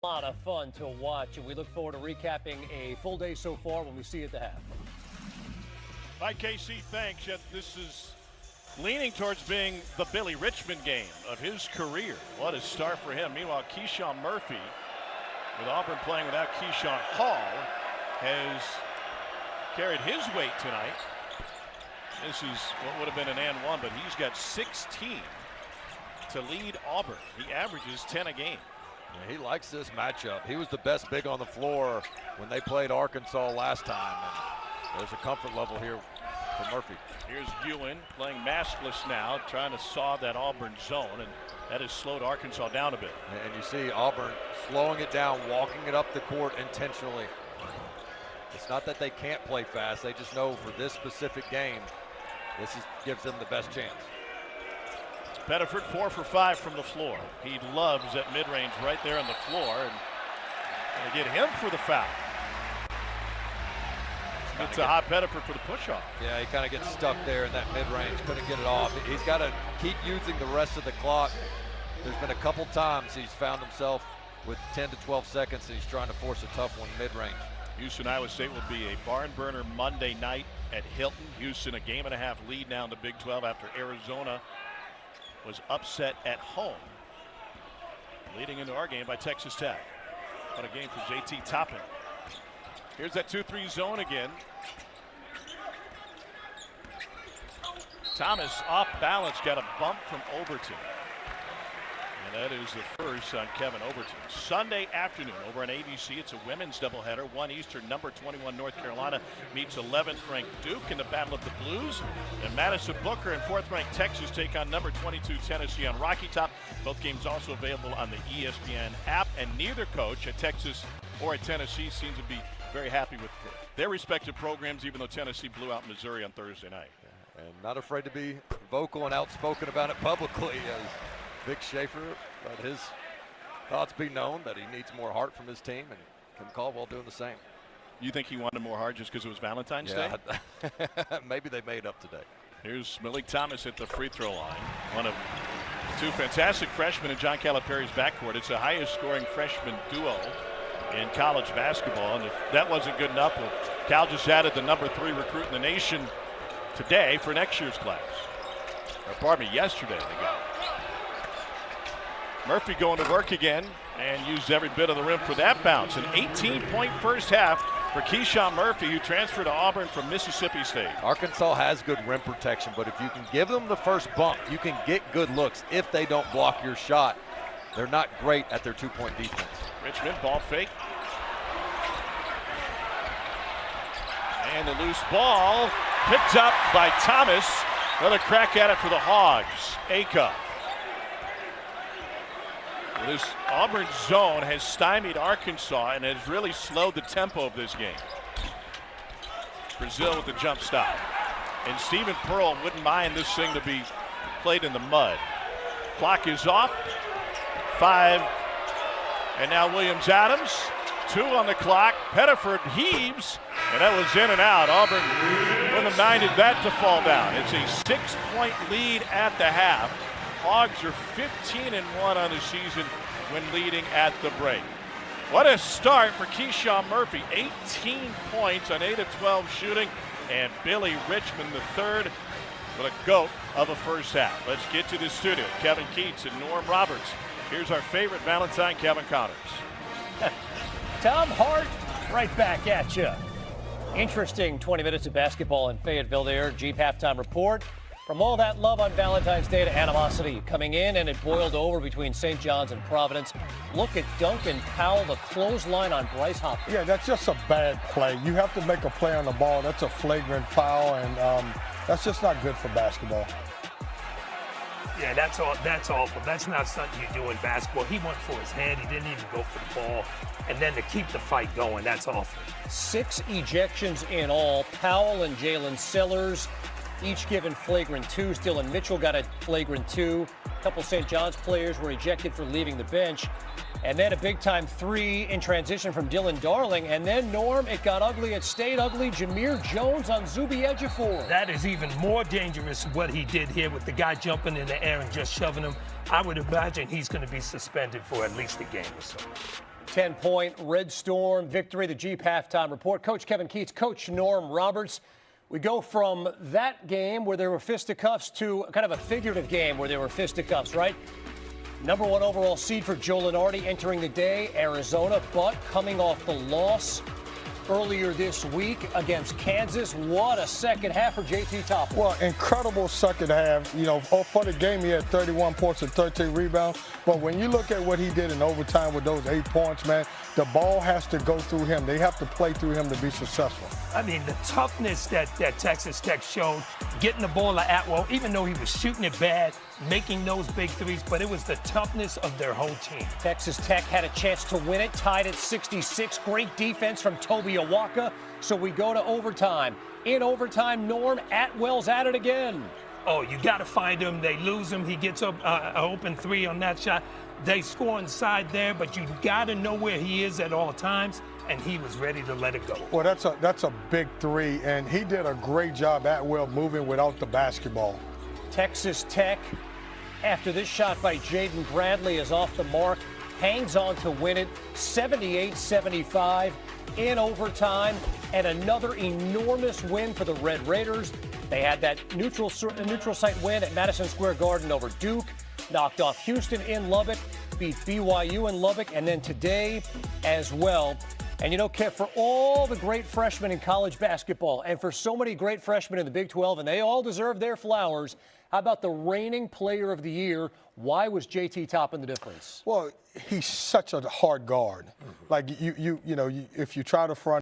A lot of fun to watch, and we look forward to recapping a full day so far when we see you at the half. Hi, KC, thanks. Yet this is leaning towards being the Billy Richmond game of his career. What a start for him. Meanwhile, Keyshawn Murphy, with Auburn playing without Keyshawn Hall, has carried his weight tonight. This is what would have been an and one, but he's got 16 to lead Auburn. He averages 10 a game. Yeah, he likes this matchup. He was the best big on the floor when they played Arkansas last time. And there's a comfort level here for Murphy. Here's Ewan playing maskless now, trying to saw that Auburn zone, and that has slowed Arkansas down a bit. And you see Auburn slowing it down, walking it up the court intentionally. It's not that they can't play fast. They just know for this specific game, gives them the best chance. Pettiford 4 for 5 from the floor. He loves that mid-range right there on the floor, and they get him for the foul. It's a hot Pettiford for the push-off. Yeah, he kind of gets stuck there in that mid-range, couldn't get it off. He's got to keep using the rest of the clock. There's been a couple times he's found himself with 10 to 12 seconds, and he's trying to force a tough one mid-range. Houston, Iowa State will be a barn burner Monday night at Hilton. Houston a game and a half lead now in the Big 12 after Arizona was upset at home, leading into our game by Texas Tech. What a game for JT Toppin. Here's that 2-3 zone again. Thomas off balance, got a bump from Overton. And that is the first on Kevin Overton. Sunday afternoon over on ABC, it's a women's doubleheader. 1 Eastern, number 21 North Carolina meets 11th ranked Duke in the Battle of the Blues. And Madison Booker and 4th ranked Texas take on number 22 Tennessee on Rocky Top. Both games also available on the ESPN app. And neither coach at Texas or at Tennessee seems to be very happy with their respective programs, even though Tennessee blew out Missouri on Thursday night. And not afraid to be vocal and outspoken about it publicly, as Vic Schaefer let his thoughts be known that he needs more heart from his team, and Kim Caldwell doing the same. You think he wanted more heart just because it was Valentine's Day? Maybe they made up today. Here's Malik Thomas at the free throw line. One of two fantastic freshmen in John Calipari's backcourt. It's the highest scoring freshman duo in college basketball, and if that wasn't good enough, well, Cal just added the number 3 recruit in the nation today for next year's class. Or pardon me, yesterday they got it. Murphy going to work again and used every bit of the rim for that bounce. An 18-point first half for Keyshawn Murphy, who transferred to Auburn from Mississippi State. Arkansas has good rim protection, but if you can give them the first bump, you can get good looks if they don't block your shot. They're not great at their two-point defense. Richmond ball fake. And the loose ball picked up by Thomas. Another crack at it for the Hogs. Acuff. This Auburn zone has stymied Arkansas and has really slowed the tempo of this game. Brazil with the jump stop. And Stephen Pearl wouldn't mind this thing to be played in the mud. Clock is off. 5. And now Williams-Adams. 2 on the clock. Pettiford heaves. And that was in and out. Auburn wouldn't have minded that to fall down. It's a 6-point lead at the half. Hogs are 15-1 on the season when leading at the break. What a start for Keyshawn Murphy. 18 points on 8 of 12 shooting. And Billy Richmond III with a goat of a first half. Let's get to the studio. Kevin Keats and Norm Roberts. Here's our favorite Valentine, Kevin Connors. Tom Hart, right back at you. Interesting 20 minutes of basketball in Fayetteville there. Jeep halftime report. From all that love on Valentine's Day to animosity coming in, and it boiled over between St. John's and Providence. Look at Duncan Powell, the clothesline on Bryce Hopper. Yeah, that's just a bad play. You have to make a play on the ball. That's a flagrant foul, and that's just not good for basketball. Yeah, that's awful. That's not something you do in basketball. He went for his hand. He didn't even go for the ball. And then to keep the fight going, that's awful. 6 ejections in all. Powell and Jalen Sellers each given flagrant 2s. Dylan Mitchell got a flagrant 2. A couple St. John's players were ejected for leaving the bench. And then a big-time 3 in transition from Dylan Darling. And then, Norm, it got ugly. It stayed ugly. Jameer Jones on Zuby Ejiofor. That is even more dangerous what he did here with the guy jumping in the air and just shoving him. I would imagine he's going to be suspended for at least a game or so. 10-point Red Storm victory. The Jeep halftime report. Coach Kevin Keatts, Coach Norm Roberts. We go from that game where there were fisticuffs to kind of a figurative game where there were fisticuffs, right? Number 1 overall seed for Joe Lunardi entering the day, Arizona, but coming off the loss earlier this week against Kansas. What a second half for JT Toppin. Well, incredible second half. You know, for the game, he had 31 points and 13 rebounds. But when you look at what he did in overtime with those 8 points, man, the ball has to go through him. They have to play through him to be successful. I mean, the toughness that Texas Tech showed, getting the ball to Atwell, even though he was shooting it bad, making those big threes, but it was the toughness of their whole team. Texas Tech had a chance to win it, tied at 66. Great defense from Toby Awaka. So we go to overtime. In overtime, Norm, Atwell's at it again. Oh, you got to find him. They lose him. He gets up an open three on that shot. They score inside there, but you got to know where he is at all times, and he was ready to let it go. Well, that's a big three, and he did a great job, Atwell, moving without the basketball. Texas Tech, after this shot by Jaden Bradley is off the mark, hangs on to win it 78-75 in overtime, and another enormous win for the Red Raiders. They had that neutral site win at Madison Square Garden over Duke, knocked off Houston in Lubbock, beat BYU in Lubbock, and then today as well. And you know, Kev, for all the great freshmen in college basketball and for so many great freshmen in the Big 12, and they all deserve their flowers, how about the reigning player of the year? Why was JT Toppin the difference? Well, he's such a hard guard. Like, if you try to front